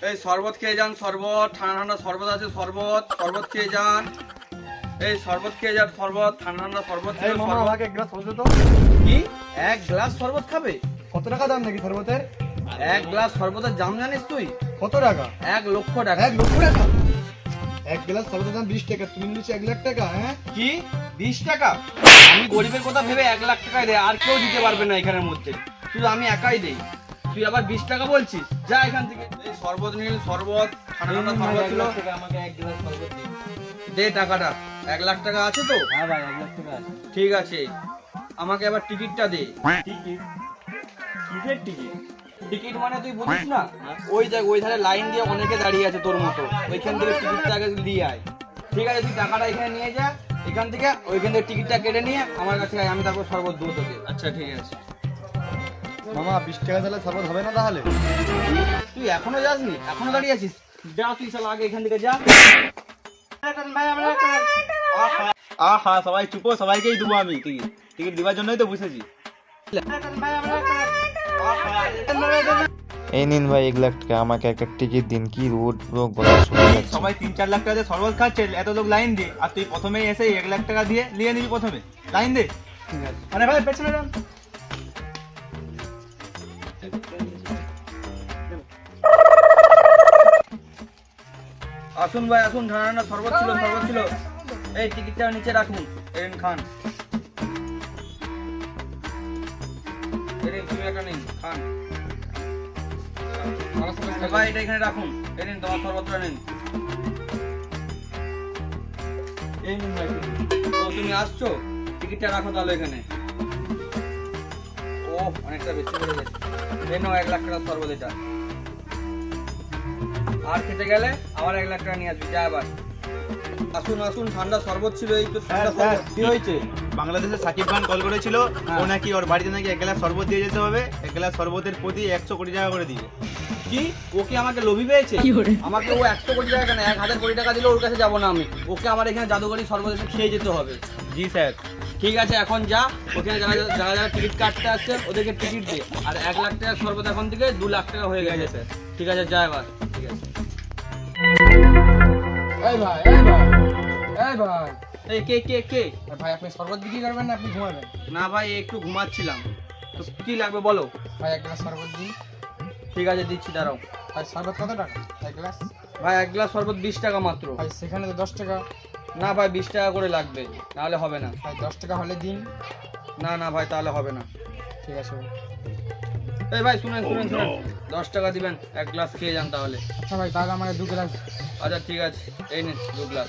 এই শরবত খেয়ে যান, শরবত ঠান্ডা ঠান্ডা শরবত আছে, শরবত শরবত খেয়ে যান। এই শরবত খেয়ে যান, শরবত ঠান্ডা ঠান্ডা শরবত। এই মামা আমাকে এক গ্লাস শরবত দাও। কি এক গ্লাস শরবত খাবে? কত টাকা দাম নাকি শরবতের? এক গ্লাস শরবতের দাম জানিস তুই? কত টাকা? 1 লক্ষ টাকা। 1 লক্ষ টাকা? এক গ্লাস শরবতের দাম 20 টাকা, তুমি নিচ্ছ 1 লাখ টাকা? হ্যাঁ কি 20 টাকা? আমি গরিবের কথা ভেবে 1 লাখ টাকায় দেয়, আর কেউ দিতে পারবে না এখানের মধ্যে, শুধু আমি একাই দেই। তুই আবার 20 টাকা বলছিস? যা এখান থেকে। এই শরবত নিল, শরবত ঠান্ডা ঠান্ডা শরবত ছিল। আমাকে এক গ্লাস শরবত দিন। দে টাকাটা। 1 লাখ টাকা আছে তো? হ্যাঁ ভাই 1 লাখ টাকা আছে। ঠিক আছে, আমাকে এবার টিকিটটা দে। টিকিট? কিসের টিকিট? টিকিট মানে তুই বুঝিস না? ওই দেখ, ওই ধারে লাইন দিয়ে অনেকে দাঁড়িয়ে আছে তোর মতো, ওইখান থেকে টিকিটটা আগে দিয়ে আয়। ঠিক আছে, তুই টাকাটা এখানে নিয়ে যা, এখান থেকে ওইখান থেকে টিকিটটা কেটে নিয়ে আমার কাছে আয়, আমি তারপর শরবত দেবো তোকে। আচ্ছা ঠিক আছে। মামা 20 টাকা দিলে শরবত হবে না তাহলে? তুই এখনো যাসনি? এখনো দাঁড়িয়ে আছিস? যা তুই শালা আগে এখান থেকে যা। আহা সবাই চুপো, সবাইকেই দেবো আমি টিকিট। টিকিট দিবার জন্যই তো বসেছি। এই নিন ভাই 1 লাখ টাকা, আমাকে একটা টিকিট দিন। কি রোড লোক বলা শুনে যাচ্ছে। সবাই 3-4 লাখ টাকা দিয়ে শরবত খাচ্ছে, এত লোক লাইন দিয়ে, আর তুই প্রথমেই এসে 1 লাখ টাকা দিয়ে নিয়ে নিবি প্রথমে লাইন দে। আরে ভাই পেছনে যান। আসুন ভাই আসুন, ঠান্ডা ঠান্ডা শরবত ছিল, শরবত ছিল। এই টিকিটটা নিচে রাখুন, এরেন খান। এরেন তুমি একটা নিন, খান। ভাই এটা এখানে রাখুন, এরেন তোমার শরবতটা নিন। এই নিন ভাই। তো তুমি আসছো, টিকিটটা রাখো তাহলে এখানে। ও অনেকটা বেশি পড়ে গেছে। এই নাও 1 লাখ টাকা শরবত এটা। আর খেতে গেলে আবার 1 লাখ টাকা নিয়ে আসবি, যা এবার। আসুন আসুন, ঠান্ডা শরবত ছিল, এই তো ঠান্ডা শরবত। কি হয়েছে? বাংলাদেশের সাকিব খান কল করেছিল, ও নাকি ওর বাড়িতে নাকি 1 গ্লাস শরবত দিয়ে যেতে হবে, 1 গ্লাস শরবতের প্রতি 100 কোটি টাকা করে দিবে। কি ও কি আমাকে লোভী পেয়েছে? আমাকে ও 100 কোটি টাকা কেন, 1000 কোটি টাকা দিলে ওর কাছে যাবো না আমি। ওকে আমার এখানে জাদুঘরি শরবত এসে খেয়ে যেতে হবে। জি স্যার। ঠিক আছে, এখন যা, ওখানে যারা যারা যারা টিকিট কাটতে আসছে ওদেরকে টিকিট দে। আর 1 লাখ টাকা শরবত এখন থেকে 2 লাখ টাকা হয়ে গেছে স্যার। ঠিক আছে, যা এবার। ঠিক আছে। এই ভাই, এই ভাই, এই ভাই, এই কে কে কে? ভাই আপনি শরবত বিক্রি করবেন না আপনি ঘুমাবেন? না ভাই, একটু ঘুমাচ্ছিলাম। তো কি লাগবে বলো? ভাই 1 গ্লাস শরবত দিন। ঠিক আছে, দিচ্ছি, দাঁড়াও। ভাই শরবত কত টাকা 1 গ্লাস? ভাই 1 গ্লাস শরবত 20 টাকা মাত্র। ভাই সেখানে তো 10 টাকা। না ভাই, 20 টাকা করে লাগবে, নাহলে হবে না। ভাই 10 টাকা হলে দিন। না না ভাই, তাহলে হবে না। ঠিক আছে। এই ভাই শুনেন শুনেন শুনেন, 10 টাকা দিবেন, 1 গ্লাস খেয়ে যান তাহলে। আচ্ছা ভাই তাহলে আমাকে 2 গ্লাস। আচ্ছা ঠিক আছে, এই নিন 2 গ্লাস।